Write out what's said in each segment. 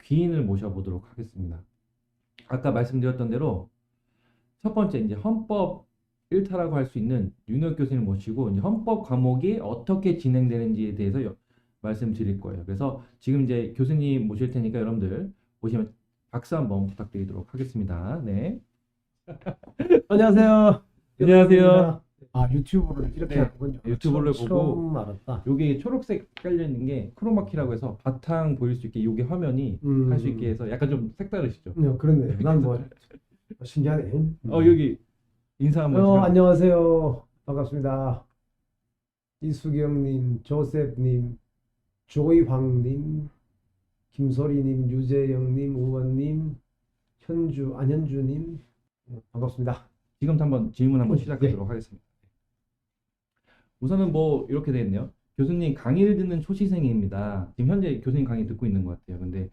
귀인을 모셔보도록 하겠습니다. 아까 말씀드렸던 대로 첫 번째 이제 헌법 1타라고 할 수 있는 윤혁 교수님 모시고 이제 헌법 과목이 어떻게 진행되는지에 대해서 말씀드릴 거예요. 그래서 지금 이제 교수님 모실 테니까 여러분들 보시면 박수 한번 부탁드리도록 하겠습니다. 네. 안녕하세요. 안녕하세요. 아, 유튜브를 이렇게 네, 하는군요. 유튜브를 보고 처음 알았다. 여기 초록색 깔려 있는 게 크로마키라고 해서 바탕 보일 수 있게 요게 화면이 할 수 있게 해서 약간 좀 색다르시죠? 네, 그렇네. 난 뭐 신기하네. 여기 인사 한번 해주세요. 안녕하세요. 반갑습니다. 이수경님, 조셉님, 조이황님, 김소리님, 유재영님, 우원님, 안현주님, 반갑습니다. 지금부터 한번 질문 한번 네. 시작하도록 하겠습니다. 우선은 뭐 이렇게 되어 있네요. 교수님 강의를 듣는 초시생입니다. 지금 현재 교수님 강의 듣고 있는 것 같아요. 근데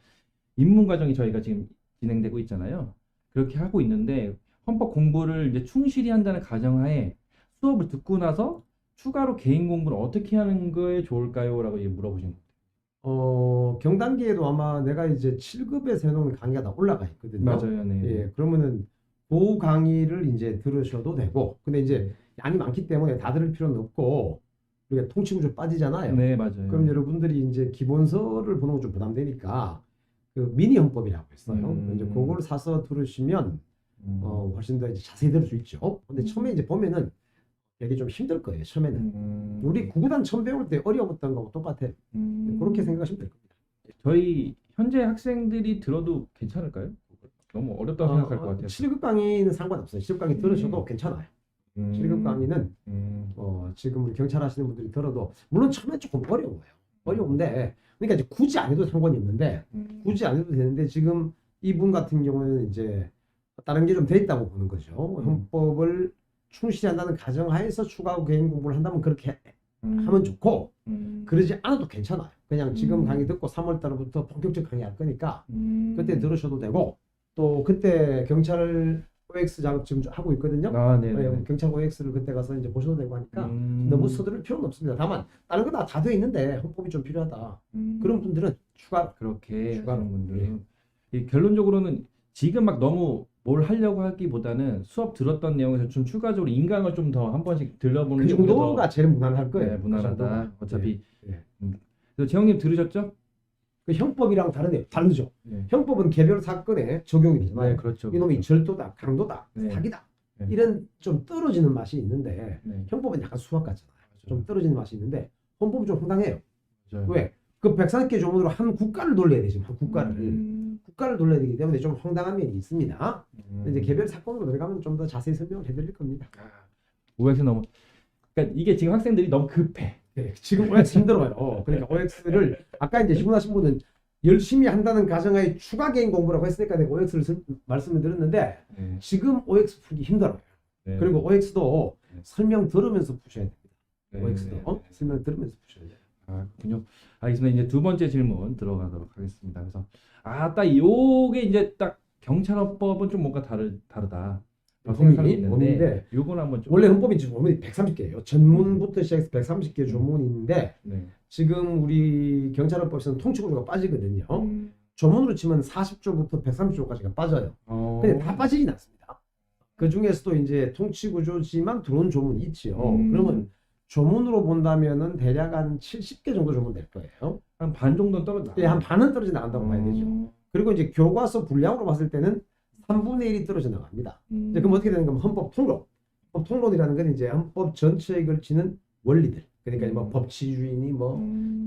입문 과정이 저희가 지금 진행되고 있잖아요. 그렇게 하고 있는데 헌법 공부를 이제 충실히 한다는 가정하에 수업을 듣고 나서 추가로 개인 공부를 어떻게 하는 거에 좋을까요? 라고 물어보신 거예요. 경단기에도 아마 내가 이제 7급에서 해놓은 강의가 다 올라가 있거든요. 맞아요. 네. 예, 그러면은 그 강의를 이제 들으셔도 되고, 근데 이제 양이 많기 때문에 다 들을 필요는 없고, 우리가 통치구조 빠지잖아요. 네, 맞아요. 그럼 여러분들이 이제 기본서를 보는 거 좀 부담되니까 그 미니 헌법이라고 있어요. 이제 그걸 사서 들으시면 훨씬 더 이제 자세히 들을 수 있죠. 근데 처음에 이제 보면은 되게 좀 힘들 거예요. 처음에는 우리 구구단 처음 배울 때 어려웠던 거하고 똑같아요. 그렇게 생각하시면 될 겁니다. 저희 현재 학생들이 들어도 괜찮을까요? 너무 어렵다고 생각할 것 같아요. 7급 강의는 상관없어요. 7급 강의 들으셔도 괜찮아요. 7급 강의는 지금 우리 경찰 하시는 분들이 들어도 물론 처음에 조금 어려워요. 어려운데 그러니까 이제 굳이 안 해도 상관이 없는데 굳이 안 해도 되는데 지금 이분 같은 경우는 이제 다른 게 좀 돼 있다고 보는 거죠. 헌법을 충실히 한다는 가정하에서 추가 개인 공부를 한다면 그렇게 하면 좋고 그러지 않아도 괜찮아요. 그냥 지금 강의 듣고 3월 달부터 본격적 강의 할 거니까 그때 들으셔도 되고 또 그때 경찰 OX 자격증 하고 있거든요. 네. 경찰 OX를 그때 가서 이제 보셔도 되고 하니까 너무 서두를 필요는 없습니다. 다만 다른 거 다 돼 있는데 헌법이 좀 필요하다. 그런 분들은 그렇게 추가로. 하는 분들은 결론적으로는 지금 막 너무 뭘 하려고 하기보다는 수업 들었던 내용에서 좀 추가적으로 인강을 좀 더 한 번씩 들려보는 그 게 오히려 정도가 제일 무난할 거예요. 네, 무난하다. 그 어차피 예. 그래서 재영님 들으셨죠? 그 형법이랑 다르죠. 네. 형법은 개별 사건에 적용이 되잖아요. 그렇죠. 이놈이 절도다, 강도다, 네. 사기다 네. 이런 좀 떨어지는 맛이 있는데 네. 형법은 약간 수학 같잖아요. 맞아요. 좀 떨어지는 맛이 있는데 헌법은 좀 황당해요. 맞아요. 왜? 그 140개 조문으로 한 국가를 돌려야 돼. 지금 한 국가를 돌려야 되기 때문에 좀 황당한 면이 있습니다. 이제 개별 사건으로 들어가면 좀 더 자세히 설명을 해드릴 겁니다. OX 너무 그러니까 이게 지금 학생들이 너무 급해. 네, 지금 OX 힘들어요. 그러니까 OX를 아까 이제 질문하신 분은 열심히 한다는 가정하에 추가 개인 공부라고 했으니까 내가 OX를 말씀을 드렸는데 네. 지금 OX 풀기 힘들어요. 네. 그리고 OX도 설명 들으면서 푸셔야 됩니다. 네. OX도 네. 설명 들으면서 푸셔야 돼요. 그렇군요. 알겠습니다. 이제 두 번째 질문 들어가도록 하겠습니다. 그래서 딱 요게 이제 딱 경찰헌법은 좀 뭔가 다르다. 생각하는 게 있는데 요건 한번 좀 원래 헌법이 조문이 130개예요. 전문부터 시작해서 130개 조문인데 네. 지금 우리 경찰헌법에서는 통치구조가 빠지거든요. 조문으로 치면 40조부터 130조까지가 빠져요. 근데 다 빠지진 않습니다. 그 중에서도 이제 통치구조지만 들어온 조문이 있지요. 그러면 조문으로 본다면은 대략 한 70개 정도 조문 될 거예요. 한 반 정도는 떨어져. 네, 한 반은 떨어져 나간다고 봐야 되죠. 그리고 이제 교과서 분량으로 봤을 때는 3분의 1이 떨어져 나갑니다. 이제 그럼 어떻게 되는 거면 헌법 통론. 헌법 통론이라는 건 이제 헌법 전체에 걸치는 원리들. 그러니까 뭐 법치주의니 뭐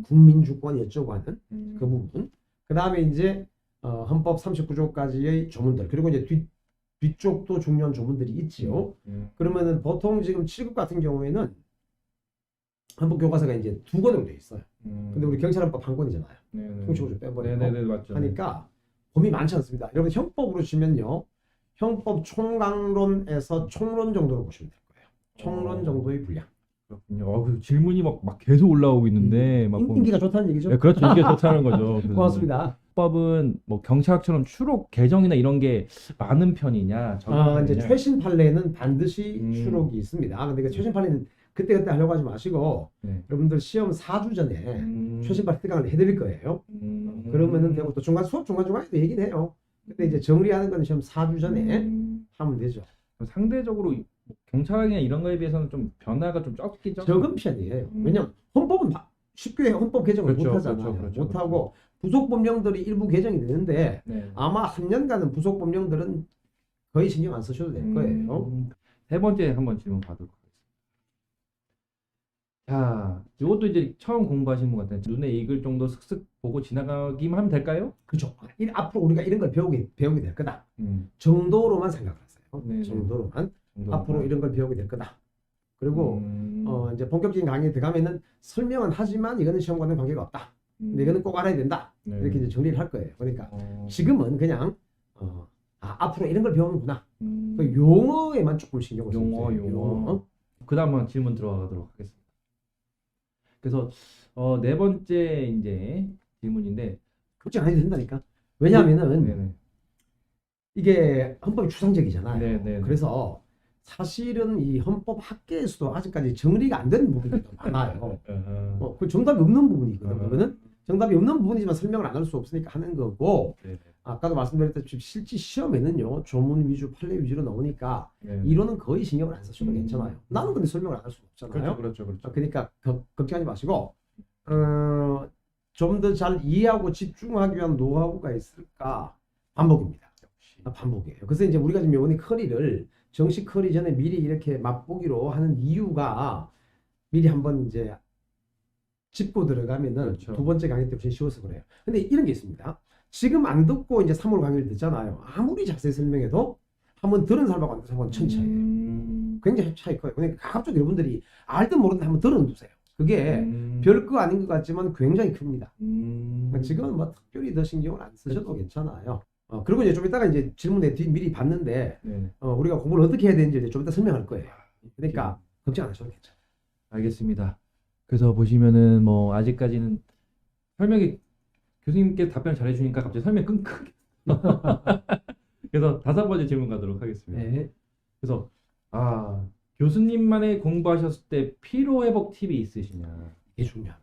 국민주권이 어쩌고 하는 그 부분. 그 다음에 이제 헌법 39조까지의 조문들. 그리고 이제 뒤쪽도 중요한 조문들이 있지요. 그러면은 보통 지금 7급 같은 경우에는 헌법 교과서가 이제 2권으로 되어 있어요. 근데 우리 경찰헌법 한 권이잖아요. 통치구조 빼버리고 맞죠. 하니까 범위 많지 않습니다. 여러분 형법으로 치면요. 형법 총강론에서 총론 정도로 보시면 될 거예요. 총론 정도의 분량. 그렇군요. 그 질문이 막 계속 올라오고 있는데 막 인기가 좋다는 얘기죠? 네, 그렇죠. 인기가 좋다는 거죠. 고맙습니다. 헌법은 뭐 경찰학처럼 추록 개정이나 이런 게 많은 편이냐? 이제 최신 판례는 반드시 추록이 있습니다. 근데 그 최신 판례는 그때 하려고 하지 마시고 네. 여러분들 시험 4주 전에 최신발 특강을 해드릴 거예요. 그러면은 되고 또 수업 중간중간에도 얘기는 해요. 근데 이제 정리하는 건 시험 4주 전에 하면 되죠. 상대적으로 경찰이나 이런 거에 비해서는 좀 변화가 좀 적긴 적은 편이에요. 왜냐면 헌법은 쉽게 헌법 개정을 그렇죠, 못 하잖아요. 그렇죠, 못 하고 부속 법령들이 일부 개정이 되는데 네. 아마 한 년간은 부속 법령들은 거의 신경 안 쓰셔도 될 거예요. 세 번째 한번 질문 받도록 하겠습니다. 자, 이것도 이제 처음 공부하신 분 같아요. 눈에 익을 정도 슥슥 보고 지나가기만 하면 될까요? 그렇죠. 앞으로 우리가 이런 걸 배우게 될 거다. 음. 정도로만 생각하세요. 네네. 정도로만. 정도로만. 앞으로 이런 걸 배우게 될 거다. 그리고 이제 본격적인 강의에 들어가면은 설명은 하지만 이거는 시험과는 관계가 없다. 근데 이거는 꼭 알아야 된다. 네. 이렇게 이제 정리를 할 거예요. 그러니까 지금은 그냥 앞으로 이런 걸 배우는구나. 그 용어에만 조금 신경을 써주세요. 용어. 그 다음 질문 들어가도록 하겠습니다. 그래서 네 번째 이제 질문인데 걱정 안 해도 된다니까. 왜냐하면은 네네. 이게 헌법이 추상적이잖아요. 네네. 그래서 사실은 이 헌법 학계에서도 아직까지 정리가 안 되는 부분이 많아요. 그 정답이 없는 부분이거든요. 그거는 정답이 없는 부분이지만 설명을 안 할 수 없으니까 하는 거고, 네네. 아까도 말씀드렸다시피 실제 시험에는요 조문 위주, 판례 위주로 나오니까 네네. 이론은 거의 신경을 안 써줘도 괜찮아요. 나는 근데 설명을 안 할 수 없잖아요. 그렇죠. 그러니까 걱정하지 마시고 좀 더 잘 이해하고 집중하기 위한 노하우가 있을까? 반복입니다. 반복이에요. 그래서 이제 우리가 지금 이번에 커리를 정식 커리 전에 미리 이렇게 맛보기로 하는 이유가 미리 한번 이제 짚고 들어가면은 그렇죠. 두 번째 강의 때 훨씬 쉬워서 그래요. 근데 이런 게 있습니다. 지금 안 듣고 이제 3월 강의를 듣잖아요. 아무리 자세히 설명해도 한번 들은 사람하고 안 들은 사람하고는 천 차이예요. 굉장히 차이 커요. 그러니까 가급적 여러분들이 알든 모르든 한번 들어두세요. 그게 별거 아닌 것 같지만 굉장히 큽니다. 지금은 뭐 특별히 더 신경을 안 쓰셔도 괜찮아요. 그리고 이제 좀 이따가 이제 질문에 미리 봤는데 우리가 공부를 어떻게 해야 되는지 이제 좀 이따 설명할 거예요. 그러니까 걱정 안 하셔도 괜찮아요. 알겠습니다. 그래서 보시면은 뭐 아직까지는 설명이 교수님께 답변 잘해주니까 갑자기 설명 끙끙. 그래서 다섯 번째 질문 가도록 하겠습니다. 네. 그래서 교수님만의 공부하셨을 때 피로 회복 팁이 있으시냐? 이게 중요합니다.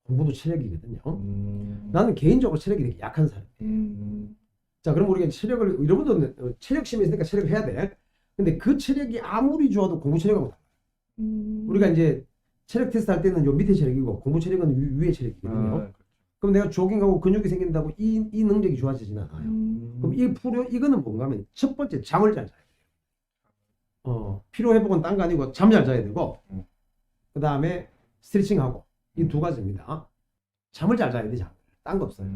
공부도 체력이거든요. 음. 나는 개인적으로 체력이 되게 약한 사람이에요. 자, 그럼 우리가 체력을 여러분도 체력 시험이 있으니까 체력을 해야 돼. 근데 그 체력이 아무리 좋아도 공부 체력하고 달라요. 우리가 이제 체력 테스트 할 때는 요 밑에 체력이고 공부 체력은 위에 체력이거든요. 그럼 내가 조깅하고 근육이 생긴다고 이 능력이 좋아지지는 않아요. 그럼 이거는 뭔가 하면 첫 번째 잠을 잘 자야 돼요. 피로 회복은 딴 거 아니고 잠 잘 자야 되고 그 다음에 스트레칭하고 이 두 가지입니다. 잠을 잘 자야 돼. 딴 거 없어요.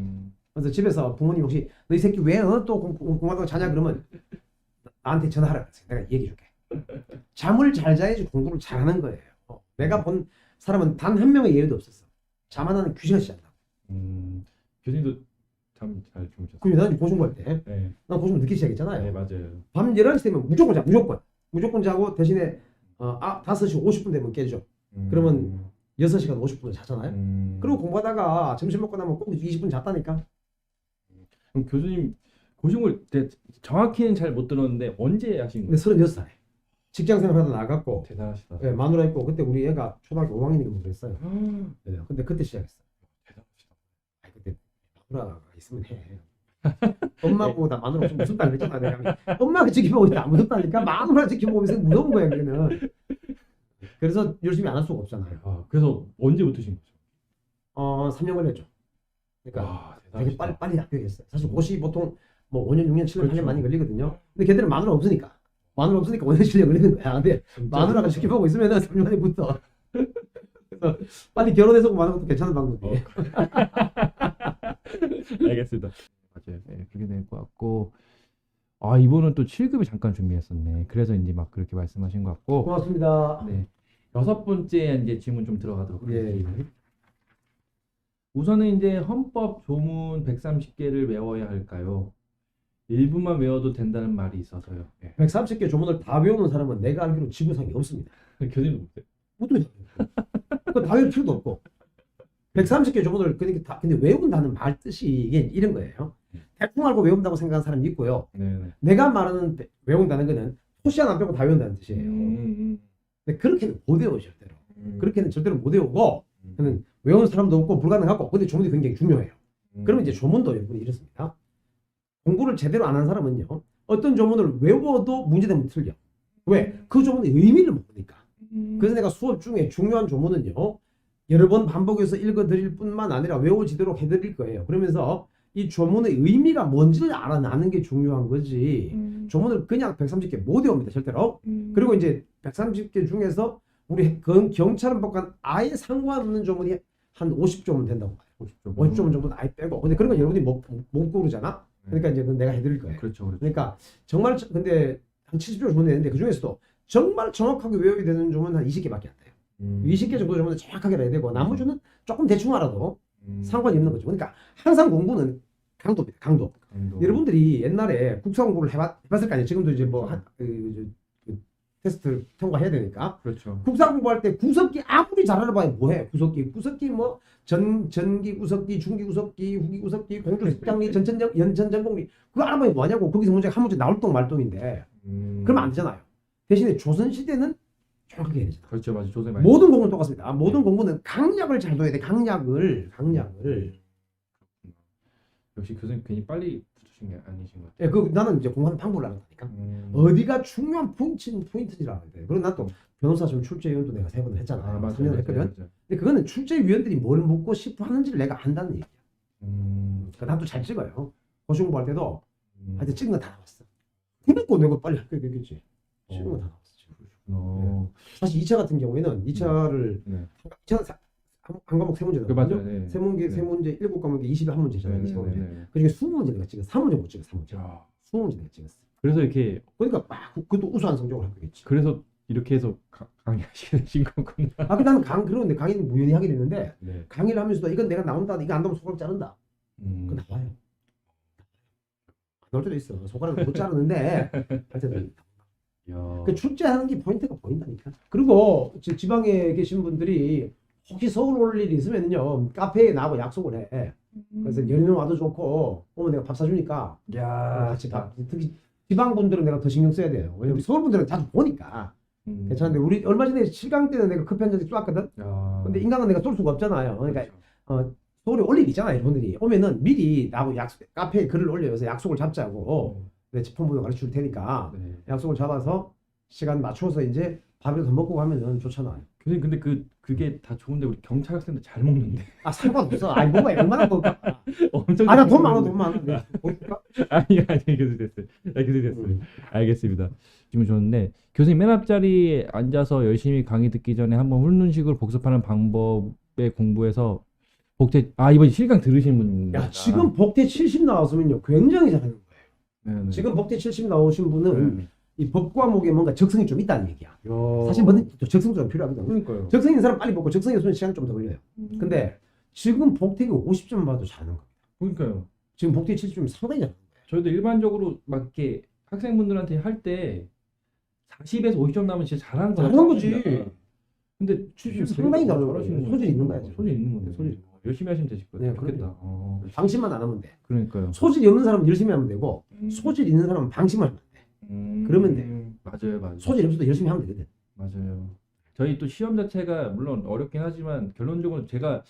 그래서 집에서 부모님 혹시 너 이 새끼 왜 또 공부하다가 자냐 그러면 나한테 전화하라 그랬어요. 내가 얘기해 줄게. 잠을 잘 자야지 공부를 잘하는 거예요. 내가 본 사람은 단 한 명의 예외도 없었어. 잠 하나는 2시간씩 잔다고. 교수님도 잠 잘 주무셨어요? 그럼 나는 고중부할 때 네. 난 고중부 늦게 시작했잖아요. 네, 맞아요. 밤 11시 되면 무조건 자. 무조건 자고 대신에 5시 50분 되면 깨죠. 그러면 6시간 50분을 자잖아요. 그리고 공부하다가 점심 먹고 나면 꼭 20분 잤다니까. 그럼 교수님 고중을 정확히는 잘 못 들었는데 언제 하신 근데 거예요? 36살에 직장 생활하다 나갔고 대단하시다. 네, 마누라 있고 그때 우리 애가 초등학교 5학년이고 그랬어요. 네, 근데 그때 시작했어요. 대단하시다. 그때 마누라가 있으면 해. 엄마보다 마누라 좀 무섭다 그랬잖아. 내가 엄마가 지켜보고 있다 안 무섭다니까 마누라 지켜보고 있으면 무서운 거야 그게는. 그래서 열심히 안 할 수가 없잖아요. 그래서 언제부터 신 거죠? 3년 걸렸죠. 그러니까 되게 대단하시다. 빨리 합격했어요. 사실 고시 보통 뭐 5년, 6년, 7년, 8년 그렇죠. 많이 걸리거든요. 근데 걔들은 마누라 없으니까 5년, 7년 걸리는 거야. 근데 마누라가 지켜보고 있으면 3년 만에 붙어. 그래서 빨리 결혼해서 공부하는 것도 괜찮은 방법이에요. 알겠습니다. 맞아요. 네, 그렇게 될 것 같고 이분은 또 7급을 잠깐 준비했었네. 그래서 이제 막 그렇게 말씀하신 것 같고. 고맙습니다. 네. 여섯 번째 이제 질문 좀 들어가도록 하겠습니다. 예. 우선은 이제 헌법 조문 130개를 외워야 할까요? 일부만 외워도 된다는 말이 있어서요. 네. 130개 조문을 다 외우는 사람은 내가 알기로 지구상에 없습니다. 교수님 못해요? 못해요. 그거 다 외울 필요도 없고. 130개 조문을 그러니까 근데 외운다는 말 뜻이 이게 이런 거예요. 대충 알고 외운다고 생각하는 사람이 있고요. 네네. 내가 말하는 외운다는 거는 토시 하나 안 빼고 다 외운다는 뜻이에요. 근데 그렇게는 못 외워 절대로. 그렇게는 절대로 못 외우고 저는 외우는 사람도 없고 불가능하고 근데 조문이 굉장히 중요해요. 그러면 이제 조문도 여러분이 이렇습니다. 공부를 제대로 안 한 사람은요. 어떤 조문을 외워도 문제되면 틀려. 왜? 그 조문의 의미를 모르니까. 그래서 내가 수업 중에 중요한 조문은요. 여러 번 반복해서 읽어드릴 뿐만 아니라 외워지도록 해드릴 거예요. 그러면서 이 조문의 의미가 뭔지를 알아나는 게 중요한 거지. 조문을 그냥 130개 못 외웁니다. 절대로. 그리고 이제 130개 중에서 우리 경찰법과 아예 상관없는 조문이 한 50조문 된다고 봐요. 50조문 정도는 아예 빼고. 근데 그런 건 여러분이 못 고르잖아. 그러니까 이제 그건 내가 해드릴 거예요. 그렇죠, 그렇죠. 그러니까 정말 근데 한 70조 조문 되는데 그 중에서도 정말 정확하게 외워야 되는 조문은 한 20개밖에 안 돼요. 20개 정도 조문은 정확하게 알아야 되고 나머지는 조금 대충 알아도 상관이 없는 거죠. 그러니까 항상 공부는 강도입니다. 강도. 여러분들이 옛날에 국사 공부를 해봤을 거 아니에요. 지금도 이제 뭐 테스트 통과해야 되니까. 그렇죠. 국사 공부할 때 구석기 아무리 잘 알아봐야 뭐해? 구석기 뭐 전기 구석기, 중기 구석기, 후기 구석기, 공주습장리, 연천전공리 그거 알아봐야 뭐하냐고. 거기서 문제가 한 문제 나올 동 말동인데 그러면 안 되잖아요. 대신에 조선시대는 정확하게 해야 되잖아. 그렇죠, 맞아요. 조선이 많이. 모든 공부는 똑같습니다. 모든 공부는 강약을 잘 둬야 돼. 강약을. 역시 교수님 괜히 빨리 붙으신 게 아니신 것 같아요. 예, 그 나는 이제 공부하는 방법을 알아야 되니까. 어디가 중요한 포인트인지 알아야 돼. 그리고 난 또 변호사 좀 출제위원도 내가 3번을 했잖아. 아, 맞아요. 3년을 했거든. 근데 그거는 출제위원들이 뭘 묻고 싶어 하는지를 내가 안다는 얘기야. 그러니까 난 또 잘 찍어요. 고시 공부할 때도 하여튼 찍은 거 다 나왔어. 그러니까 내가 빨리 학교에 되겠지. 찍은 거 다 나왔어. 사실 2차 같은 경우에는 2차를 네. 2차 한 과목 3문제다. 그 맞아요. 네. 세 문제 7과목에 21문제잖아요. 네, 25문제. 네. 그중에 20문제 내가 찍었어. 3문제 못 찍었어. 3문제. 야. 20문제 내가 찍었어. 그래서 이렇게 그러니까 막 그것도 우수한 성적을 하게 되겠지. 그래서 이렇게 해서 강의하시게 되신 거구나. 아, 그 나는 그런데 강의는 무연히 하게 됐는데 네. 강의를 하면서도 이건 내가 나온다. 이거 안 나오면 손가락 자른다. 그거 나와요. 안 나올 때도 있어. 손가락을 못 자르는데 하여튼 그 출제하는 게 포인트가 보인다니까. 그리고 지방에 계신 분들이 혹시 서울 올 일이 있으면요 카페에 나하고 약속을 해. 그래서 연인은 와도 좋고 오면 내가 밥 사주니까 같이 밥. 특히 지방 분들은 내가 더 신경 써야 돼요. 왜냐면 서울 분들은 자주 보니까 괜찮은데 우리 얼마 전에 7강 때는 내가 커피 한 잔씩 쏘았거든. 근데 인강은 내가 쏠 수가 없잖아요. 그러니까 그렇죠. 서울에 올 일 있잖아요. 여러분들이 오면은 미리 나하고 카페에 글을 올려서 약속을 잡자고. 내 폰번호 가르쳐 줄 테니까 네. 약속을 잡아서 시간 맞춰서 이제 밥이라도 먹고 가면은 좋잖아요. 교수님 근데 그게 다 좋은데 우리 경찰 학생들 잘 먹는데. 아 상관없어. 아니 뭐가 얼마나 먹을까? 엄청. 아 나 돈 많아 돈 많아. 아니 교수님 됐어요. 교수님 됐어요. 알겠습니다. 질문 좋은데 교수님 맨 앞자리에 앉아서 열심히 강의 듣기 전에 한번 훑는 식으로 복습하는 방법에 공부해서 이번 실강 들으신 분. 야 지금 복대 70 나왔으면요 굉장히 잘하는 거예요. 네네. 지금 복대 70 나오신 분은 이 법 과목에 뭔가 적성이 좀 있다는 얘기야. 야. 사실 뭐든 또 적성도 좀 필요하거든. 그러니까요. 적성 있는 사람 빨리 뽑고 적성이 없으면 시간 좀 더 걸려요. 근데 지금 복대가 50점 봐도 잘하는 거예요. 그러니까요. 지금 복대 70점 상당히 잘하는 거예요. 저희도 일반적으로 막 이렇게 학생분들한테 할 때 40에서 50점 나면 진짜 잘하는 거야. 잘하는 거지. 근데 70 상당히 잘하시는 소질 있는 거야. 소질 있는 건데. 소질. 열심히 하시면 되실 거예요. 네, 좋겠다. 방심만 안 하면 돼. 그러니까요. 소질이 없는 사람은 열심히 하면 되고 소질 있는 사람은 방심을 하면 돼. 그러면 돼. 맞아요. 소질 없어도 열심히 하면 되거든. 맞아요. 저희 또 시험 자체가 물론 어렵긴 하지만 결론적으로 제가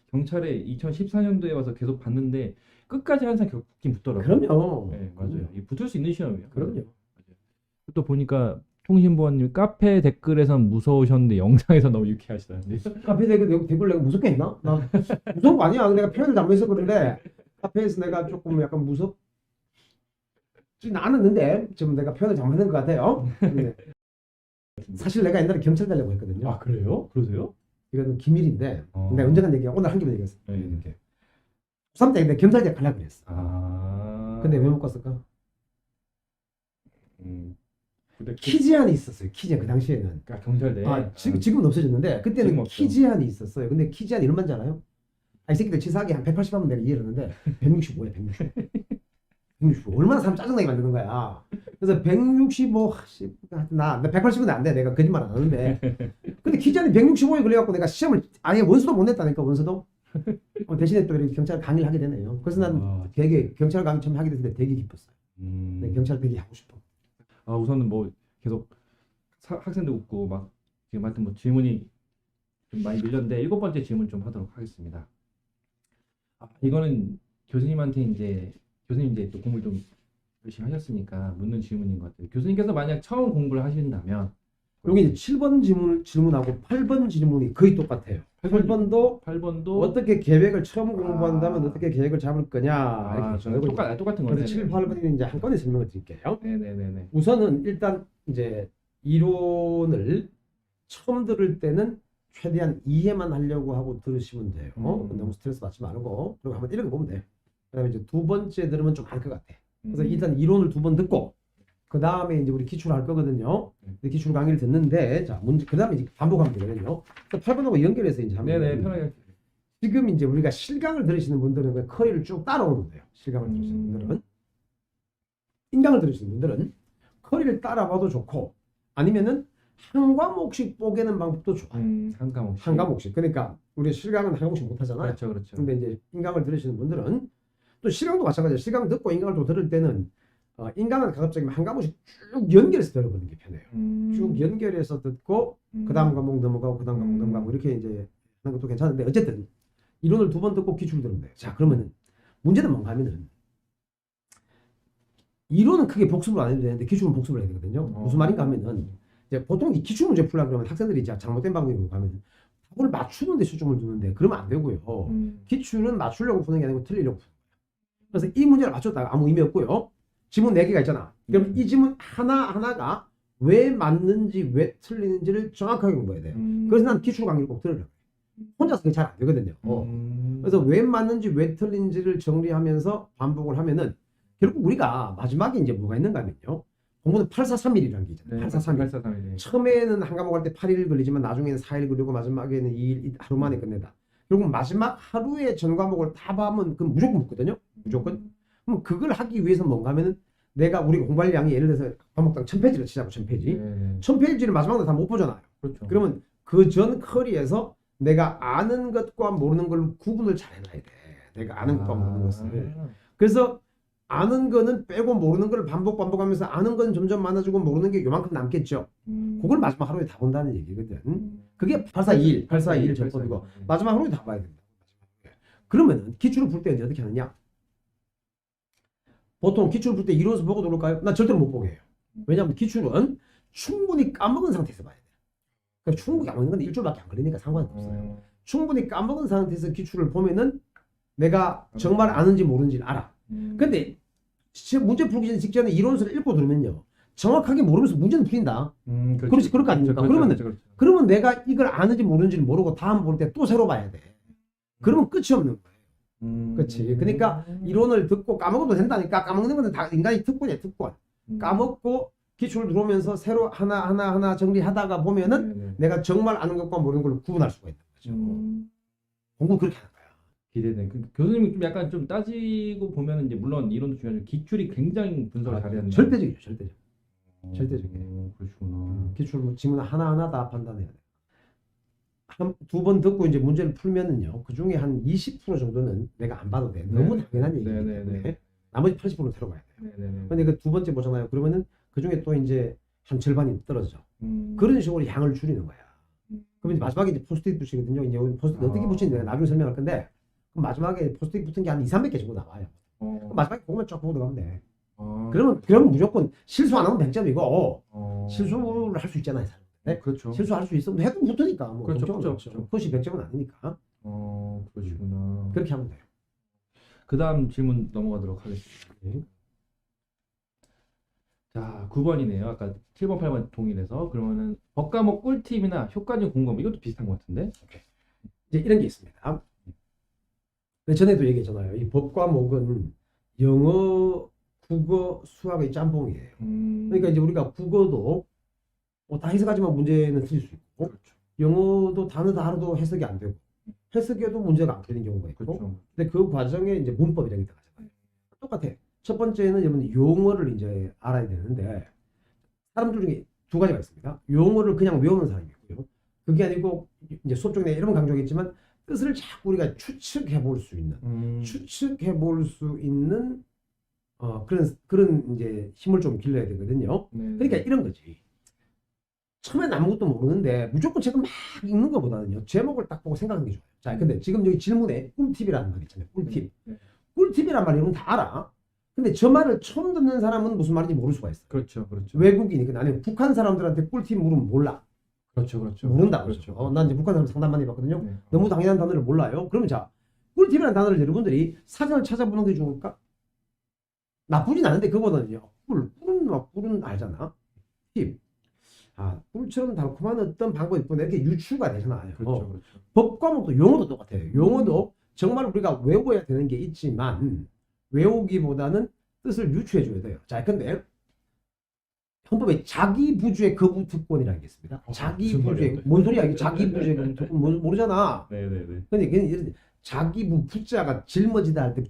경찰에 2014년도에 와서 계속 봤는데 끝까지 항상 붙긴 붙더라고요. 그럼요. 네, 맞아요. 이 붙을 수 있는 시험이에요. 그럼요. 맞아요. 또 보니까 통신보안님 카페 댓글에선 무서우셨는데 영상에서 너무 유쾌하시다는데. 카페 댓글 내가 무섭게 했나? 나 무서운 거 아니야. 내가 표현을 잘못해서 그런데 카페에서 내가 조금 약간 무섭지 않았는데 지금 내가 표현을 잘못한 것 같아요. 근데 사실 내가 옛날에 경찰 되려고 했거든요. 아 그래요? 그러세요? 이거는 기밀인데 내가 언젠가 얘기해. 오늘 한 개만 얘기했어. 네. 이렇게. 3 때 내가 경찰대 가려고 그랬어. 근데 왜 못 갔을까? 근데 키 제한이 있었어요. 키 제한 그 당시에는. 그러니까 경찰대. 지금은 없어졌는데 그때는 지금 키 제한이 있었어요. 근데 키 제한이 얼마인지 알아요? 이 새끼들 치사하게 한 180 하면 내가 이해를 하는데 165야 165. 165. 얼마나 사람 짜증나게 만드는 거야. 그래서 165 나 180은 안 돼. 내가 거짓말 안 하는데. 근데 키 제한이 165에 걸려갖고 내가 시험을 아예 원서도 못 냈다니까 원서도. 대신에 또 이렇게 경찰 강의를 하게 되네요. 그래서 난 되게 경찰 강의 처음 하게 됐을 때 되게 기뻤어요. 네, 경찰 되게 하고 싶어. 우선은 뭐 계속 학생들 웃고 막 지금 하여튼 뭐 질문이 좀 많이 밀렸는데 7번째 질문 좀 하도록 하겠습니다. 이거는 교수님한테 이제 교수님 이제 또 공부를 좀 열심히 하셨으니까 묻는 질문인 것 같아요. 교수님께서 만약 처음 공부를 하신다면 여기 이제 7번 질문하고 8번 질문이 거의 똑같아요. 8번도 어떻게 계획을 처음 공부한다면 어떻게 계획을 잡을 거냐 이렇게 저는 똑같은 거네요. 그래서 7, 8번이 이제 한꺼번에 설명을 드릴게요. 네네네네. 우선은 일단 이제 이론을 처음 들을 때는 최대한 이해만 하려고 하고 들으시면 돼요. 너무 스트레스 받지 말고 그리고 한번 읽어보면 돼요. 그다음에 이제 두 번째 들으면 좀 알 것 같아. 그래서 일단 이론을 2번 듣고 그 다음에 이제 우리 기출 할 거거든요. 기출 강의를 듣는데 자 문제 그 다음에 이제 반복하면 되거든요. 8번하고 연결해서 이제 하면 네네 편하게. 지금 이제 우리가 실강을 들으시는 분들은 그 커리를 쭉 따라오면 돼요. 실강을 들으시는 분들은 인강을 들으시는 분들은 커리를 따라봐도 좋고 아니면은 한 과목씩 뽀개는 방법도 좋아요. 한 과목씩. 한 과목씩. 그러니까 우리 실강은 한 과목씩 못 하잖아요. 그렇죠, 그렇죠. 근데 이제 인강을 들으시는 분들은 또 실강도 마찬가지예요. 실강 듣고 인강을 또 들을 때는 인강은 가급적이면 한 과목씩 쭉 연결해서 들어보는 게 편해요. 쭉 연결해서 듣고 그 다음 과목 넘어가고 그 다음 과목 넘어가고 이렇게 이제 하는 것도 괜찮은데 어쨌든 이론을 2번 듣고 기출을 들으면 돼요. 자 그러면은 문제는 뭔가 하면은 이론은 크게 복습을 안 해도 되는데 기출은 복습을 해야 되거든요. 무슨 말인가 하면은 이제 보통 이 기출 문제 풀려고 그러면 학생들이 이제 잘못된 방법으로 가면 답을 맞추는 데 초점을 두는데 그러면 안 되고요. 기출은 맞추려고 푸는 게 아니고 틀리려고 푸는 거예요. 그래서 이 문제를 맞췄다가 아무 의미 없고요. 지문 4개가 있잖아. 그럼 이 지문 하나하나가 왜 맞는지 왜 틀리는지를 정확하게 공부해야 돼요. 그래서 난 기출 강의를 꼭 들으려고 해요. 혼자서 그게 잘 안 되거든요. 그래서 왜 맞는지 왜 틀린지를 정리하면서 반복을 하면은 결국 우리가 마지막에 이제 뭐가 있는가 하면요. 공부는 843일이라는 게 있잖아요. 843일. 843일. 처음에는 한 과목 할 때 8일 걸리지만 나중에는 4일 걸리고 마지막에는 2일 하루 만에 끝낸다. 결국 마지막 하루에 전 과목을 다 봐면 그럼 무조건 붙거든요. 무조건. 그럼 그걸 하기 위해서 뭔가 하면은 내가 우리가 공부할 양이 예를 들어서 과목당 1000페이지를 치자고 1000페이지. 1000페이지를 마지막으로 다 못 보잖아요. 그렇죠. 그러면 그 전 커리에서 내가 아는 것과 모르는 걸 구분을 잘 해놔야 돼. 내가 아는 것과 모르는 것을. 그래서 아는 거는 빼고 모르는 걸 반복하면서 아는 건 점점 많아지고 모르는 게 요만큼 남겠죠. 그걸 마지막 하루에 다 본다는 얘기거든. 그게 842일 전법이고 마지막 하루에 다 봐야 된다. 그러면은 기출을 풀 때 이제 어떻게 하느냐? 보통 기출을 풀 때 이론서 보고 들어올까요? 난 절대로 못 보게 해요. 왜냐하면 기출은 충분히 까먹은 상태에서 봐야 돼요. 그러니까 충분히 까먹는 건데 일주일밖에 안 걸리니까 상관없어요. 충분히 까먹은 상태에서 기출을 보면은 내가 정말 아는지 모르는지를 알아. 근데 문제 풀기 직전에 이론서를 읽고 들으면요. 정확하게 모르면서 문제는 풀린다. 그렇지, 그럴 거 아닙니까? 그러면 내가 이걸 아는지 모르는지를 모르고 다음 볼 때 또 새로 봐야 돼. 그러면 끝이 없는 거예요. 그렇지. 그러니까 이론을 듣고 까먹어도 된다니까. 까먹는 거는 다 인간이 특권이야, 특권. 까먹고 기출을 들어오면서 새로 하나 정리하다가 보면은 내가 정말 아는 것과 모르는 걸 구분할 수가 있는 거죠. 공부 그렇게 하는 거야. 기대돼. 교수님이 좀 약간 좀 따지고 보면 이제 물론 이론도 중요하지만 기출이 굉장히 분석을 잘해야 절대적이죠, 절대적이에요. 그러시구나. 기출 지문 하나하나 다 판단해야 돼요. 두 번 듣고 이제 문제를 풀면은요, 그 중에 한 20% 정도는 내가 안 봐도 돼. 너무 당연한 얘기이기 때문에 나머지 80%는 새로 봐야 돼요. 근데 그 두 번째 보잖아요. 그러면은 그 중에 또 이제 한 절반이 떨어져. 그런 식으로 양을 줄이는 거야. 그럼 이제 마지막에 이제 포스트잇 붙이거든요. 이제 포스트잇 어떻게 붙이는지 내가 나중에 설명할 건데. 마지막에 포스트잇 붙은 게 한 2, 300개 정도 나와요. 마지막에 그것만 쫙 보고 들어가면 돼. 그러면 무조건 실수 안 하면 100점이고 실수를 할 수 있잖아요. 네? 그렇죠. 실수할 수 있으면 해도 붙으니까. 뭐 그렇죠. 그것이 100점은 아니니까. 그러시구나. 그렇게 하면 돼요. 그 다음 질문 넘어가도록 하겠습니다. 자, 9번이네요. 아까 7번, 8번 동일해서. 그러면은 법과목 꿀팁이나 효과적 공감 이것도 비슷한 것 같은데? 이제 이런 게 있습니다. 전에도 얘기했잖아요. 이 법과목은 영어, 국어, 수학의 짬뽕이에요. 그러니까 이제 우리가 국어도 다 해석하지만 문제는 틀릴 수 있고, 그렇죠. 영어도 단어 단어도 해석이 안 되고, 해석해도 문제가 안 풀리는 경우가 있고, 그렇죠. 근데 그 과정에 이제 문법이라는 게 들어가잖아요. 똑같아. 첫 번째는 여러분 용어를 이제 알아야 되는데, 사람들 중에 두 가지가 있습니다. 용어를 그냥 외우는 사람이 있고요. 그게 아니고 이제 수업 중에 여러 번 강조하겠지만 뜻을 자꾸 우리가 추측해 볼 수 있는, 그런 이제 힘을 좀 길러야 되거든요. 그러니까 이런 거지. 처음엔 아무것도 모르는데 무조건 책을 막 읽는 것보다는요. 제목을 딱 보고 생각하는 게 좋아요. 자, 근데 지금 여기 질문에 꿀팁이라는 말 있잖아요. 꿀팁. 꿀팁이란 말 여러분 다 알아. 근데 저 말을 처음 듣는 사람은 무슨 말인지 모를 수가 있어. 그렇죠, 그렇죠. 외국인이니까 아니면 북한 사람들한테 꿀팁 물으면 몰라. 그렇죠, 그렇죠. 모른다. 그렇죠. 난 이제 북한 사람 상담 많이 해봤거든요. 네. 너무 당연한 단어를 몰라요. 그러면 자, 꿀팁이라는 단어를 여러분들이 사전을 찾아보는 게 좋을까? 나쁘진 않은데 그거보다는요. 꿀은 알잖아. 팁. 꿀처럼 달콤한 어떤 방법이 있구나. 이렇게 유추가 되잖아요. 그렇죠, 그렇죠. 법 과목도 용어도 똑같아요. 용어도 정말 우리가 외워야 되는 게 있지만 외우기보다는 뜻을 유추해줘야 돼요. 자, 근데 헌법에 자기부주의 거부특권이라는 게 있습니다. 자기부주의 뭔 소리야? 이게 자기부주의 거부특권 모르잖아. 네네네. 근데 이런 자기부 부자가 짊어지다 할 때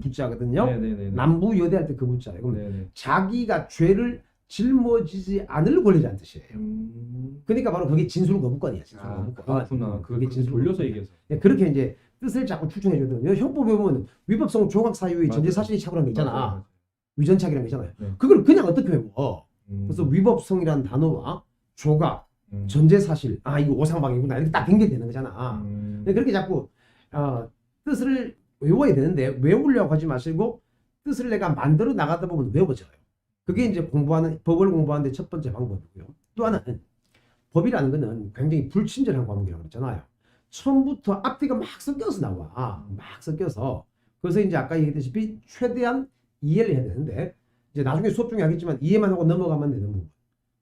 부자거든요. 네네네. 남부여대 할 때 그 부자예요. 그럼 네네. 자기가 죄를 짊어지지 않을 권리라는 뜻이에요. 그러니까 바로 그게 진술 거부권이야. 진술 거부권. 그렇구나. 그게 진술 돌려서 거부권. 얘기해서. 네, 그렇게 이제 뜻을 자꾸 추정해 주거든요. 형법에 보면 위법성 조각 사유의 전제 사실이 착오라는 게 있잖아. 맞아요. 위전착이라는 게 있잖아요. 네. 그걸 그냥 어떻게 외워? 음. 그래서 위법성이라는 단어와 조각, 전제 사실, 이거 오상방이구나 이렇게 딱 연결되는 거잖아. 근데 그렇게 자꾸 뜻을 외워야 되는데 외우려고 하지 마시고 뜻을 내가 만들어 나가다 보면 외워져요. 그게 이제 법을 공부하는 데 첫 번째 방법이고요. 또 하나는 법이라는 거는 굉장히 불친절한 과목이라고 그랬잖아요. 처음부터 앞뒤가 막 섞여서 나와. 막 섞여서. 그래서 이제 아까 얘기했다시피 최대한 이해를 해야 되는데 이제 나중에 수업 중에 하겠지만 이해만 하고 넘어가면 되는 부분.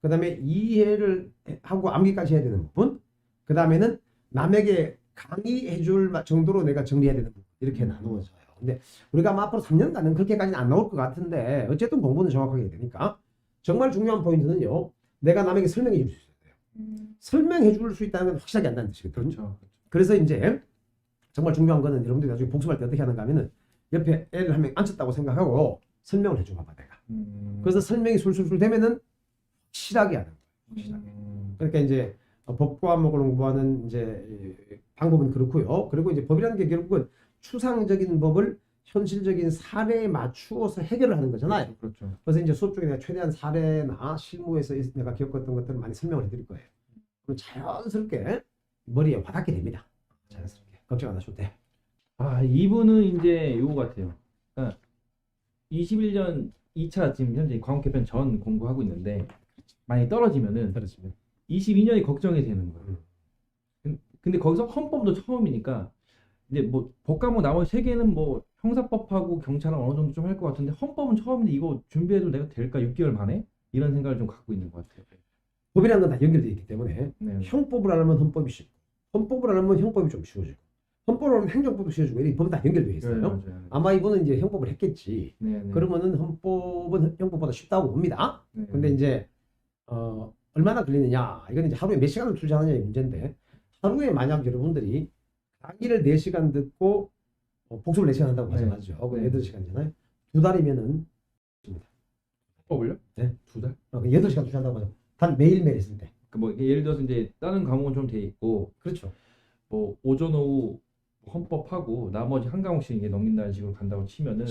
그 다음에 이해를 하고 암기까지 해야 되는 부분. 그 다음에는 남에게 강의해 줄 정도로 내가 정리해야 되는 부분. 이렇게 나누어져요. 근데 우리가 아마 앞으로 3년간은 그렇게까지는 안 나올 것 같은데 어쨌든 공부는 정확하게 해야 되니까 정말 중요한 포인트는요. 내가 남에게 설명해 줄 수 있어야 돼요. 설명해 줄 수 있다는 건 확실하게 안다는 뜻이거든요. 그렇죠. 그래서 이제 정말 중요한 거는 여러분들이 나중에 복습할 때 어떻게 하는가 하면은 옆에 애를 한 명 앉혔다고 생각하고 설명을 해줘 봐봐 내가. 그래서 설명이 술술술 되면은 확실하게 하는 거예요. 확실하게. 그러니까 이제 법 과목을 공부하는 이제 방법은 그렇고요. 그리고 이제 법이라는 게 결국은 추상적인 법을 현실적인 사례에 맞추어서 해결을 하는 거잖아요. 그렇죠. 그래서 이제 수업 중에 내가 최대한 사례나 실무에서 내가 겪었던 것들을 많이 설명을 해드릴 거예요. 그럼 자연스럽게 머리에 와닿게 됩니다. 자연스럽게. 걱정 안 하셔도 돼. 이분은 이제 요거 같아요. 그러니까 21년 2차 지금 현재 과목 개편 전 공부하고 있는데 많이 떨어지면은 22년이 걱정이 되는 거예요. 근데 거기서 헌법도 처음이니까 이제 뭐 법과목 나머지 세 개는 뭐 형사법하고 경찰은 어느 정도 좀 할 것 같은데 헌법은 처음인데 이거 준비해도 내가 될까 6개월 만에 이런 생각을 좀 갖고 있는 것 같아요. 법이라는 건 다 연결되어 있기 때문에 네. 형법을 알면 헌법이 쉽고 헌법을 알면 형법이 좀 쉬워지고 헌법을 알면 행정법도 쉬워지고 이 법은 다 연결되어 있어요. 맞아요. 아마 이분은 이제 형법을 했겠지. 네. 그러면은 헌법은 형법보다 쉽다고 봅니다. 네. 근데 이제 얼마나 걸리느냐 이건 이제 하루에 몇 시간을 투자하느냐의 문제인데 하루에 만약 여러분들이 강의를 4시간 듣고 복습을 4시간 한다고 가정하죠. 네. 8시간이잖아요. 2달이면은 헌법을요? 네. 2달? 8시간 투자한다고 하죠. 단 매일매일 했을 때. 뭐 예를 들어서 이제 다른 과목은 좀 돼 있고 그렇죠. 뭐 오전 오후 헌법하고 나머지 한 과목씩 이게 넘긴다는 식으로 간다고 치면은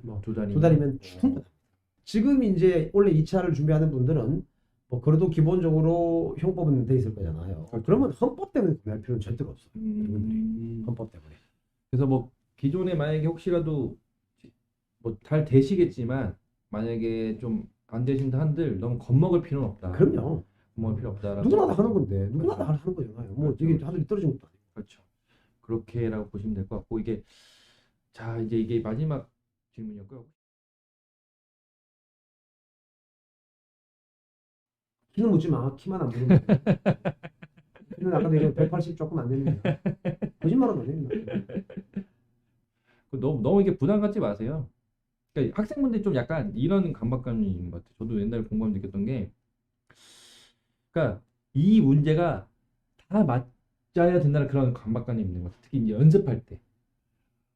뭐 2달이면 충분합니다. 지금 이제 원래 2차를 준비하는 분들은 뭐 그래도 기본적으로 형법은 돼 있을 거잖아요. 그렇죠. 그러면 헌법 때문에 고민할 필요는 절대로 없어요. 여러분들이 헌법 때문에. 그래서 뭐 기존에 만약에 혹시라도 뭐 잘 되시겠지만 만약에 좀 안 되신다 한들 너무 겁먹을 필요는 없다. 그럼요. 겁먹을 필요 없다. 누구나 다 하는 건데 누구나 그렇죠. 다 하는 거잖아요. 뭐 그렇죠. 이게 하늘이 떨어진 것도 아니고. 그렇죠. 그렇게라고 보시면 될 것 같고 이게 자 이제 이게 마지막 질문이었고요. 키는 묻지 마. 키만 안 물으면 돼. 키는 아까도 얘기한 180 조금 안 됩니다. 거짓말은 안 됩니다. 너무 이게 부담 갖지 마세요. 그러니까 학생분들이 좀 약간 이런 강박감이 있는 것 같아요. 저도 옛날에 공부하면 느꼈던 게, 그러니까 이 문제가 다 맞아야 된다는 그런 강박감이 있는 것 같아요. 특히 이제 연습할 때.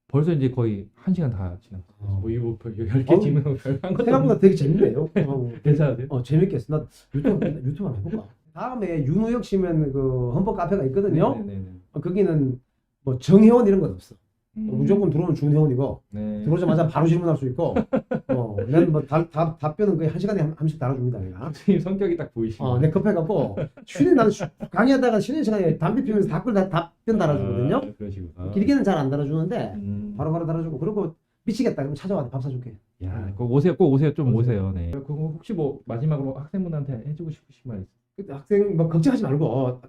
벌써 이제 거의 1시간 다 지났어요. 뭐 이거 10개 질문 별한 것도 생각보다 되게 재밌네요. 괜찮으세요? 재밌겠어. 나 유튜브 한번 해볼까? 다음에 윤호혁 씨면 그 헌법 카페가 있거든요. 네네네. 거기는 뭐 정회원 이런 건 없어. 무조건 들어오면 좋은 회원이고 네. 들어오자마자 바로 질문할 수 있고 나는 뭐 답변은 거의 한 시간에 한 번씩 달아줍니다. 내가. 교수님 성격이 딱 보이시네요. 내 급해갖고 나는 강의하다가 쉬는 시간에 담배 피우면서 답변 달아주거든요. 아, 그러시구나. 길게는 잘 안 달아주는데 바로바로 달아주고 그리고 미치겠다 그러면 찾아와 밥 사줄게. 야, 꼭 오세요. 꼭 오세요. 좀 오세요. 네. 그거 혹시 뭐 마지막으로 학생분한테 해주고 싶으신 말 있어요? 근데 학생 뭐 걱정하지 말고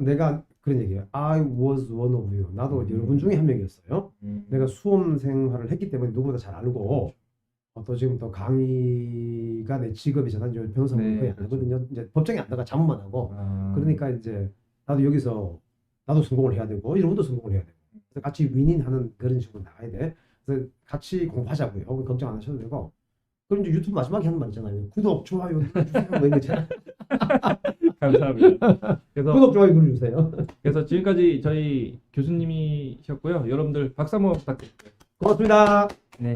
내가 그런 얘기예요. I was one of you. 나도 여러분 중에 한 명이었어요. 내가 수험 생활을 했기 때문에 누구보다 잘 알고 또 지금 또 강의가 내 직업이잖아. 이제 변호사는 네, 거의 안 그렇죠. 하거든요. 이제 법정에 앉다가 자문만 하고 그러니까 이제 나도 여기서 나도 성공을 해야 되고 여러분도 성공을 해야 되고 그래서 같이 윈윈하는 그런 식으로 나가야 돼. 그래서 같이 공부하자고요. 혹은 걱정 안 하셔도 되고. 그럼 이제 유튜브 마지막에 하는 말 있잖아요. 구독, 좋아요 눌러주세요. 뭐 이런 거 있잖아. 감사합니다. 그래서 구독, 좋아요 눌러주세요. 그래서 지금까지 저희 교수님이셨고요. 여러분들 박수 한번 부탁드릴게요. 고맙습니다. 네.